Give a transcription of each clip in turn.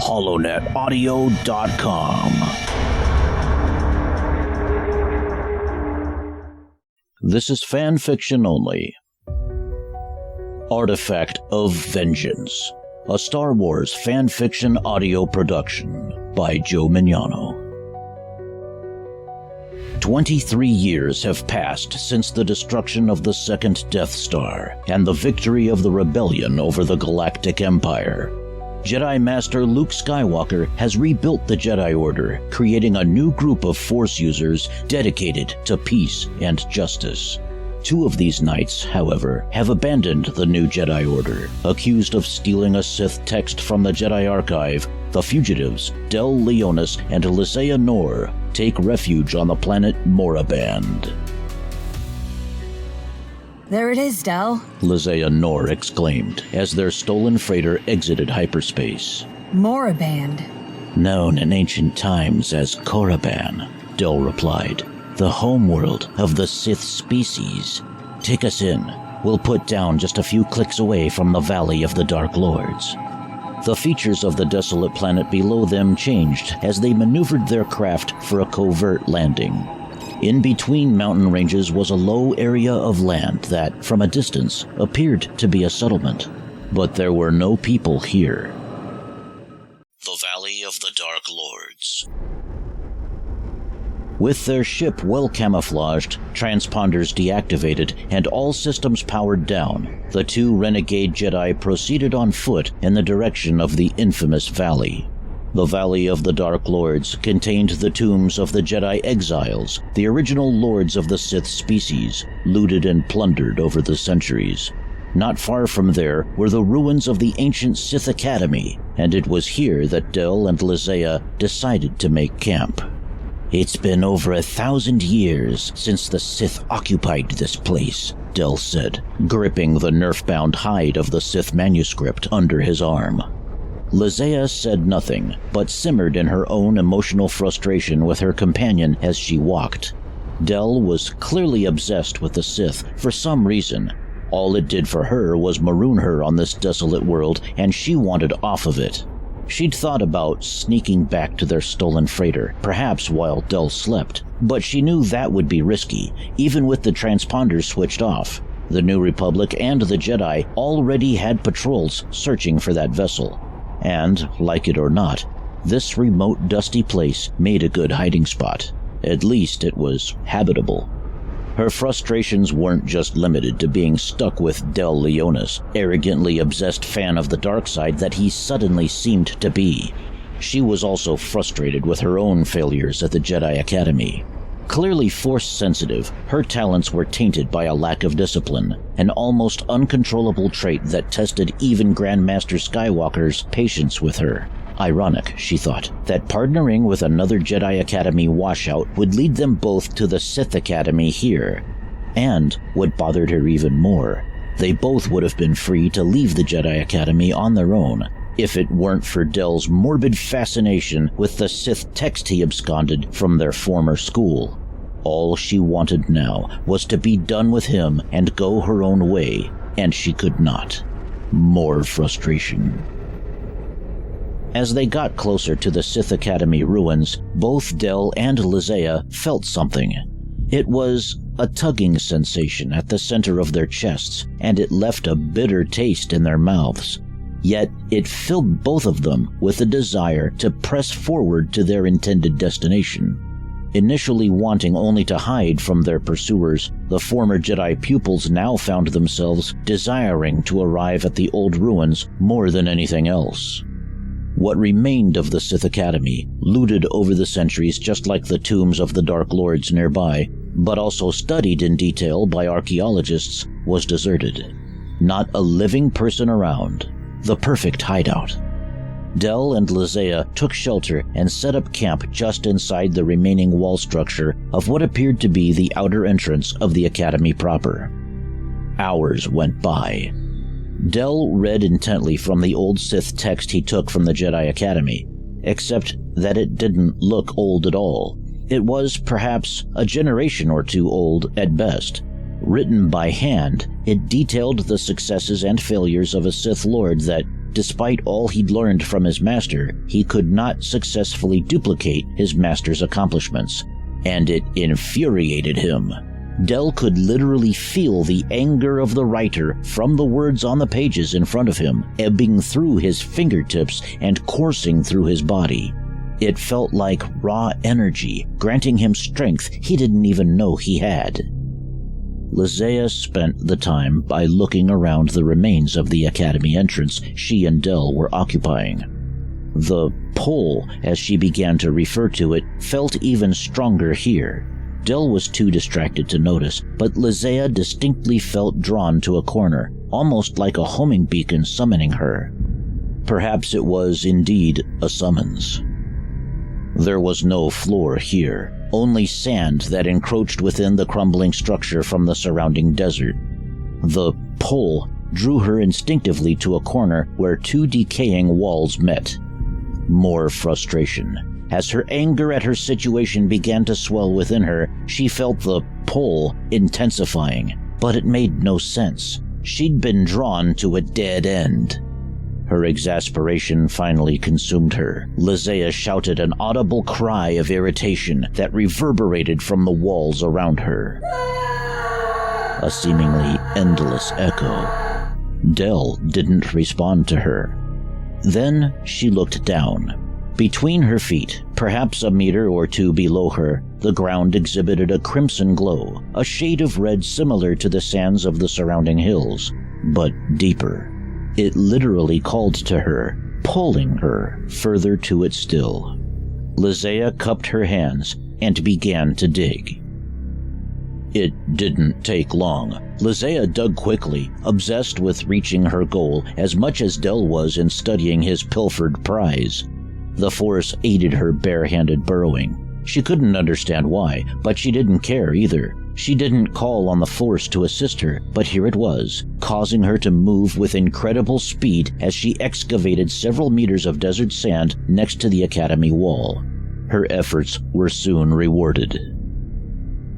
HoloNetAudio.com. This is fan fiction only. Artifact of Vengeance, a Star Wars fan fiction audio production by Joe Mignano. 23 years have passed since the destruction of the second Death Star and the victory of the rebellion over the Galactic Empire. Jedi Master Luke Skywalker has rebuilt the Jedi Order, creating a new group of Force users dedicated to peace and justice. Two of these knights, however, have abandoned the new Jedi Order, accused of stealing a Sith text from the Jedi Archive. The fugitives, Del Leonis and Lizea Nor, take refuge on the planet Moraband. There it is, Del, Lizea Nor exclaimed as their stolen freighter exited hyperspace. Moraband. Known in ancient times as Korriban, Del replied. The homeworld of the Sith species. Take us in. We'll put down just a few clicks away from the Valley of the Dark Lords. The features of the desolate planet below them changed as they maneuvered their craft for a covert landing. In between mountain ranges was a low area of land that, from a distance, appeared to be a settlement. But there were no people here. The Valley of the Dark Lords. With their ship well camouflaged, transponders deactivated, and all systems powered down, the two renegade Jedi proceeded on foot in the direction of the infamous valley. The Valley of the Dark Lords contained the tombs of the Jedi exiles, the original lords of the Sith species, looted and plundered over the centuries. Not far from there were the ruins of the ancient Sith Academy, and it was here that Del and Lizea decided to make camp. It's been over 1,000 years since the Sith occupied this place, Del said, gripping the nerf-bound hide of the Sith manuscript under his arm. Lizea said nothing, but simmered in her own emotional frustration with her companion as she walked. Del was clearly obsessed with the Sith for some reason. All it did for her was maroon her on this desolate world, and she wanted off of it. She'd thought about sneaking back to their stolen freighter, perhaps while Del slept, but she knew that would be risky, even with the transponders switched off. The New Republic and the Jedi already had patrols searching for that vessel. And, like it or not, this remote, dusty place made a good hiding spot. At least it was habitable. Her frustrations weren't just limited to being stuck with Del Leonis, arrogantly obsessed fan of the dark side that he suddenly seemed to be. She was also frustrated with her own failures at the Jedi Academy. Clearly Force-sensitive, her talents were tainted by a lack of discipline, an almost uncontrollable trait that tested even Grandmaster Skywalker's patience with her. Ironic, she thought, that partnering with another Jedi Academy washout would lead them both to the Sith Academy here. And, what bothered her even more, they both would have been free to leave the Jedi Academy on their own, if it weren't for Del's morbid fascination with the Sith text he absconded from their former school. All she wanted now was to be done with him and go her own way, and she could not. More frustration. As they got closer to the Sith Academy ruins, both Del and Lizea felt something. It was a tugging sensation at the center of their chests, and it left a bitter taste in their mouths. Yet it filled both of them with a desire to press forward to their intended destination. Initially wanting only to hide from their pursuers, the former Jedi pupils now found themselves desiring to arrive at the old ruins more than anything else. What remained of the Sith Academy, looted over the centuries just like the tombs of the Dark Lords nearby, but also studied in detail by archaeologists, was deserted. Not a living person around. The perfect hideout. Del and Lizea took shelter and set up camp just inside the remaining wall structure of what appeared to be the outer entrance of the Academy proper. Hours went by. Del read intently from the old Sith text he took from the Jedi Academy, except that it didn't look old at all. It was perhaps a generation or two old at best. Written by hand, it detailed the successes and failures of a Sith Lord that despite all he'd learned from his master, he could not successfully duplicate his master's accomplishments, and it infuriated him. Del could literally feel the anger of the writer from the words on the pages in front of him, ebbing through his fingertips and coursing through his body. It felt like raw energy, granting him strength he didn't even know he had. Lizea spent the time by looking around the remains of the academy entrance she and Del were occupying. The pull, as she began to refer to it, felt even stronger here. Del was too distracted to notice, but Lizea distinctly felt drawn to a corner, almost like a homing beacon summoning her. Perhaps it was indeed a summons. There was no floor here, only sand that encroached within the crumbling structure from the surrounding desert. The pull drew her instinctively to a corner where two decaying walls met. More frustration. As her anger at her situation began to swell within her, she felt the pull intensifying, but it made no sense. She'd been drawn to a dead end. Her exasperation finally consumed her. Lizea shouted an audible cry of irritation that reverberated from the walls around her. A seemingly endless echo. Del didn't respond to her. Then she looked down. Between her feet, perhaps a meter or two below her, the ground exhibited a crimson glow, a shade of red similar to the sands of the surrounding hills, but deeper. It literally called to her, pulling her further to it still. Lizea cupped her hands and began to dig. It didn't take long. Lizea dug quickly, obsessed with reaching her goal as much as Del was in studying his pilfered prize. The force aided her bare-handed burrowing. She couldn't understand why, but she didn't care either. She didn't call on the force to assist her, but here it was, causing her to move with incredible speed as she excavated several meters of desert sand next to the academy wall. Her efforts were soon rewarded.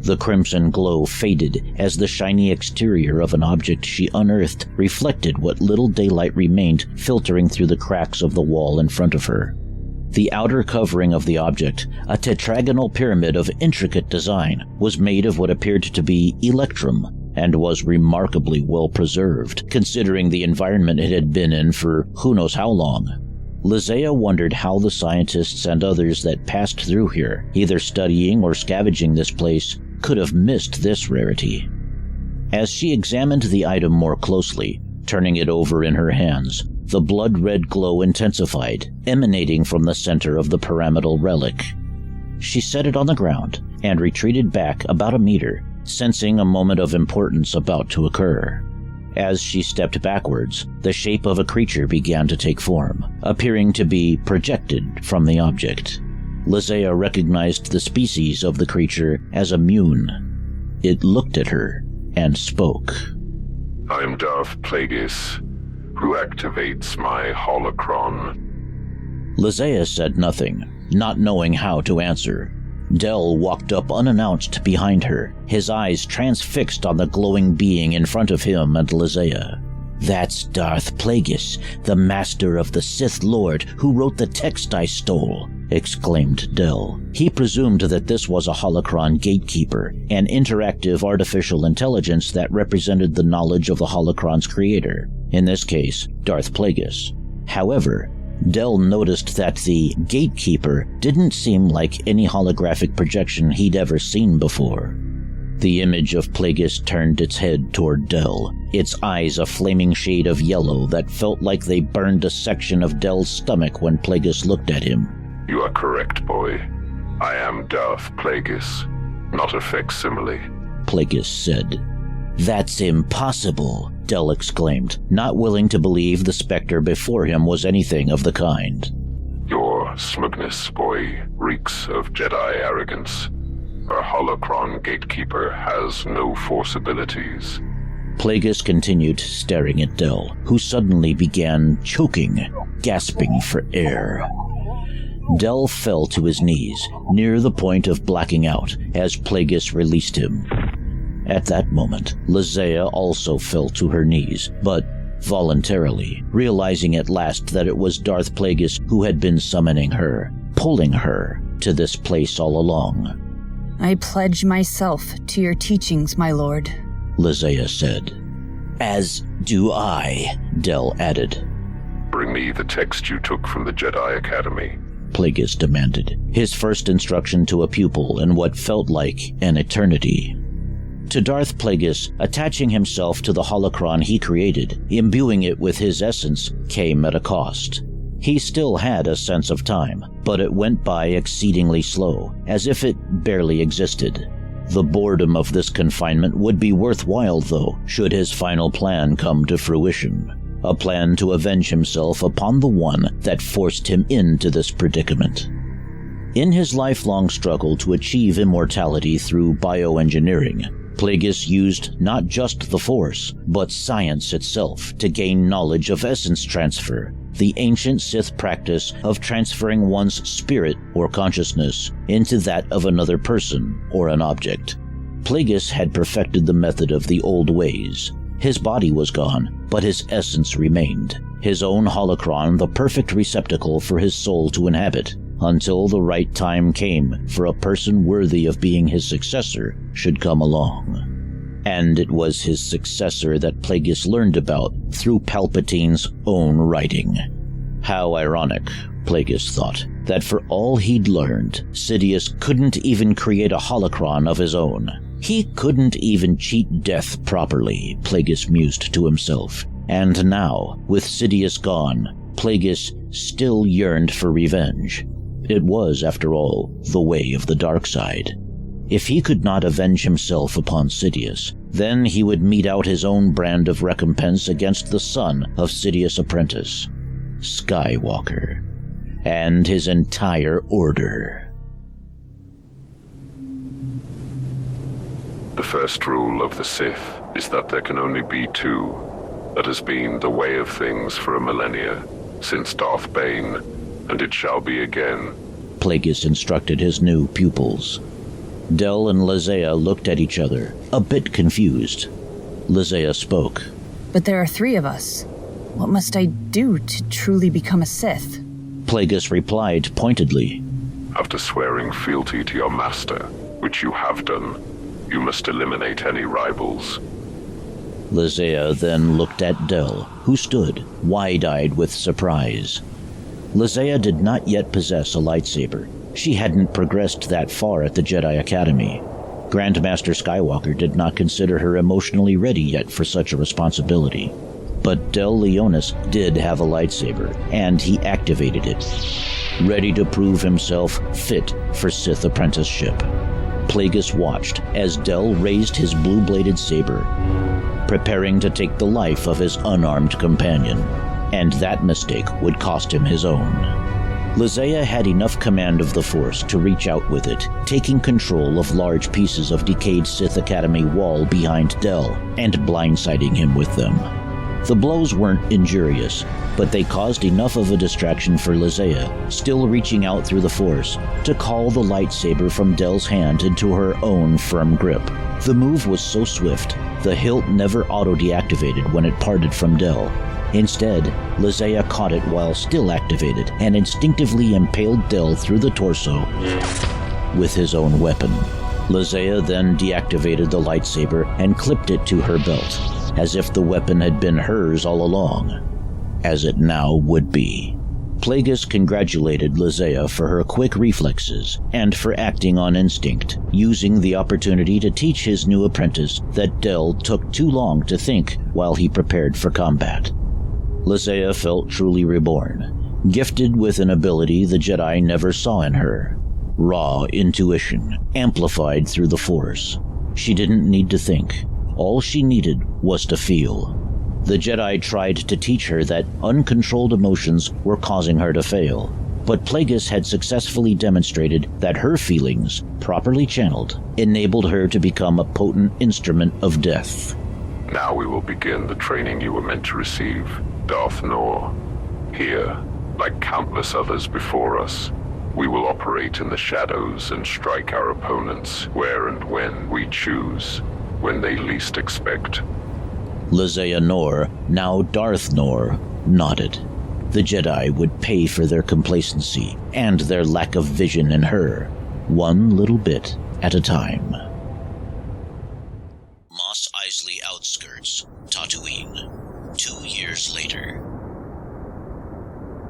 The crimson glow faded as the shiny exterior of an object she unearthed reflected what little daylight remained filtering through the cracks of the wall in front of her. The outer covering of the object, a tetragonal pyramid of intricate design, was made of what appeared to be electrum and was remarkably well preserved, considering the environment it had been in for who knows how long. Lizea wondered how the scientists and others that passed through here, either studying or scavenging this place, could have missed this rarity. As she examined the item more closely, turning it over in her hands, the blood-red glow intensified, emanating from the center of the pyramidal relic. She set it on the ground and retreated back about a meter, sensing a moment of importance about to occur. As she stepped backwards, the shape of a creature began to take form, appearing to be projected from the object. Lizea recognized the species of the creature as a Mune. It looked at her and spoke. I'm Darth Plagueis, who activates my holocron. Lizea said nothing, not knowing how to answer. Del walked up unannounced behind her, his eyes transfixed on the glowing being in front of him and Lizea. That's Darth Plagueis, the master of the Sith Lord who wrote the text I stole, exclaimed Del. He presumed that this was a holocron gatekeeper, an interactive artificial intelligence that represented the knowledge of the holocron's creator, in this case, Darth Plagueis. However, Del noticed that the gatekeeper didn't seem like any holographic projection he'd ever seen before. The image of Plagueis turned its head toward Del, its eyes a flaming shade of yellow that felt like they burned a section of Del's stomach when Plagueis looked at him. You are correct, boy. I am Darth Plagueis, not a facsimile, Plagueis said. That's impossible, Del exclaimed, not willing to believe the specter before him was anything of the kind. Your smugness, boy, reeks of Jedi arrogance. Our holocron gatekeeper has no force abilities. Plagueis continued staring at Del, who suddenly began choking, gasping for air. Del fell to his knees, near the point of blacking out, as Plagueis released him. At that moment, Lizea also fell to her knees, but voluntarily, realizing at last that it was Darth Plagueis who had been summoning her, pulling her to this place all along. I pledge myself to your teachings, my lord, Lizea said. As do I, Del added. Bring me the text you took from the Jedi Academy, Plagueis demanded, his first instruction to a pupil in what felt like an eternity. To Darth Plagueis, attaching himself to the holocron he created, imbuing it with his essence, came at a cost. He still had a sense of time, but it went by exceedingly slow, as if it barely existed. The boredom of this confinement would be worthwhile, though, should his final plan come to fruition. A plan to avenge himself upon the one that forced him into this predicament. In his lifelong struggle to achieve immortality through bioengineering, Plagueis used not just the Force, but science itself to gain knowledge of essence transfer, the ancient Sith practice of transferring one's spirit or consciousness into that of another person or an object. Plagueis had perfected the method of the old ways. His body was gone, but his essence remained, his own holocron the perfect receptacle for his soul to inhabit, until the right time came for a person worthy of being his successor should come along. And it was his successor that Plagueis learned about through Palpatine's own writing. How ironic, Plagueis thought, that for all he'd learned, Sidious couldn't even create a holocron of his own. He couldn't even cheat death properly, Plagueis mused to himself. And now, with Sidious gone, Plagueis still yearned for revenge. It was, after all, the way of the dark side. If he could not avenge himself upon Sidious, then he would mete out his own brand of recompense against the son of Sidious' apprentice, Skywalker, and his entire order. The first rule of the Sith is that there can only be two. That has been the way of things for a millennia, since Darth Bane, and it shall be again, Plagueis instructed his new pupils. Del and Lizea looked at each other, a bit confused. Lizea spoke. But there are 3 of us. What must I do to truly become a Sith? Plagueis replied pointedly. After swearing fealty to your master, which you have done, you must eliminate any rivals. Lizea then looked at Del, who stood, wide-eyed with surprise. Lizea did not yet possess a lightsaber. She hadn't progressed that far at the Jedi Academy. Grandmaster Skywalker did not consider her emotionally ready yet for such a responsibility. But Del Leonis did have a lightsaber, and he activated it, ready to prove himself fit for Sith apprenticeship. Plagueis watched as Del raised his blue-bladed saber, preparing to take the life of his unarmed companion, and that mistake would cost him his own. Lizea had enough command of the Force to reach out with it, taking control of large pieces of decayed Sith Academy wall behind Del and blindsiding him with them. The blows weren't injurious, but they caused enough of a distraction for Lizea, still reaching out through the Force, to call the lightsaber from Del's hand into her own firm grip. The move was so swift, the hilt never auto-deactivated when it parted from Del. Instead, Lizea caught it while still activated and instinctively impaled Del through the torso with his own weapon. Lizea then deactivated the lightsaber and clipped it to her belt, as if the weapon had been hers all along, as it now would be. Plagueis congratulated Lizea for her quick reflexes and for acting on instinct, using the opportunity to teach his new apprentice that Del took too long to think while he prepared for combat. Lizea felt truly reborn, gifted with an ability the Jedi never saw in her. Raw intuition, amplified through the Force. She didn't need to think. All she needed was to feel. The Jedi tried to teach her that uncontrolled emotions were causing her to fail, but Plagueis had successfully demonstrated that her feelings, properly channeled, enabled her to become a potent instrument of death. Now we will begin the training you were meant to receive, Darth Nor. Here, like countless others before us, we will operate in the shadows and strike our opponents where and when we choose, when they least expect. Lizea Nor Now Darth Nor nodded. The Jedi would pay for their complacency and their lack of vision in her, one little bit at a time. Mos Eisley outskirts, Tatooine. 2 years later.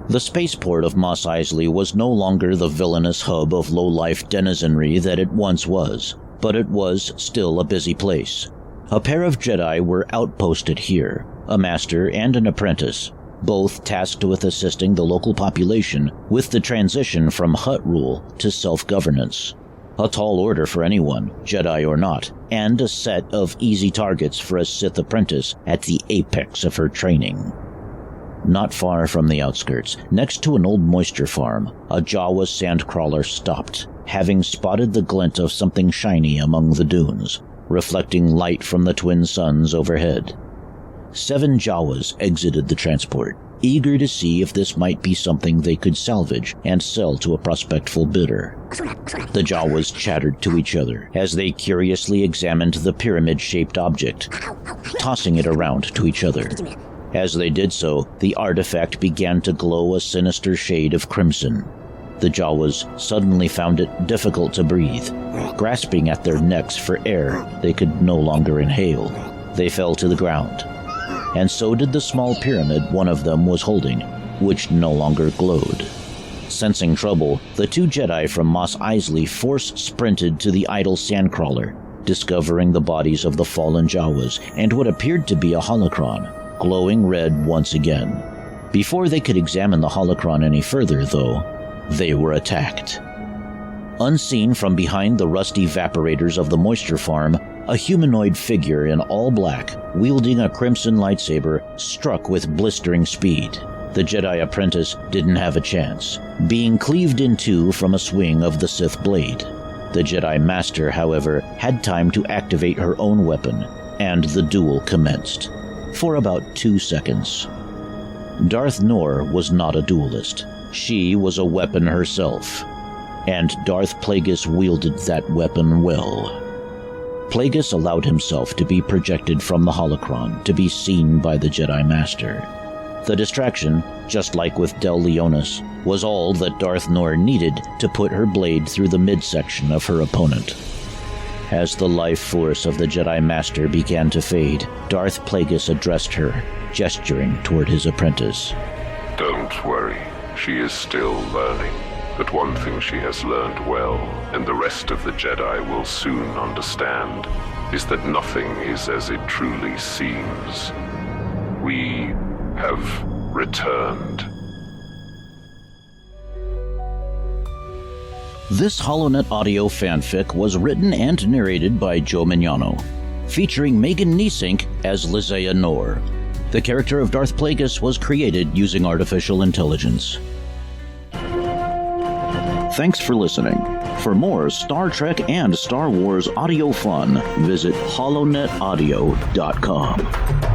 The spaceport of Mos Eisley was no longer the villainous hub of low-life denizenry that it once was, but it was still a busy place. A pair of Jedi were outposted here, a master and an apprentice, both tasked with assisting the local population with the transition from Hutt rule to self-governance. A tall order for anyone, Jedi or not, and a set of easy targets for a Sith apprentice at the apex of her training. Not far from the outskirts, next to an old moisture farm, a Jawa sandcrawler stopped, having spotted the glint of something shiny among the dunes, reflecting light from the twin suns overhead. 7 Jawas exited the transport, eager to see if this might be something they could salvage and sell to a prospectful bidder. The Jawas chattered to each other as they curiously examined the pyramid-shaped object, tossing it around to each other. As they did so, the artifact began to glow a sinister shade of crimson. The Jawas suddenly found it difficult to breathe. Grasping at their necks for air they could no longer inhale, they fell to the ground. And so did the small pyramid one of them was holding, which no longer glowed. Sensing trouble, the 2 Jedi from Mos Eisley force-sprinted to the idle sandcrawler, discovering the bodies of the fallen Jawas and what appeared to be a holocron, glowing red once again. Before they could examine the holocron any further, though, they were attacked. Unseen from behind the rusty evaporators of the moisture farm, a humanoid figure in all black, wielding a crimson lightsaber, struck with blistering speed. The Jedi apprentice didn't have a chance, being cleaved in two from a swing of the Sith blade. The Jedi Master, however, had time to activate her own weapon, and the duel commenced. For about 2 seconds. Darth Nor was not a duelist. She was a weapon herself. And Darth Plagueis wielded that weapon well. Plagueis allowed himself to be projected from the holocron to be seen by the Jedi Master. The distraction, just like with Del Leonis, was all that Darth Nor needed to put her blade through the midsection of her opponent. As the life force of the Jedi Master began to fade, Darth Plagueis addressed her, gesturing toward his apprentice. Don't worry, she is still learning. But one thing she has learned well, and the rest of the Jedi will soon understand, is that nothing is as it truly seems. We have returned. This HoloNet audio fanfic was written and narrated by Joe Mignano, featuring Megan Niesink as Lizea Nor. The character of Darth Plagueis was created using artificial intelligence. Thanks for listening. For more Star Trek and Star Wars audio fun, visit holonetaudio.com.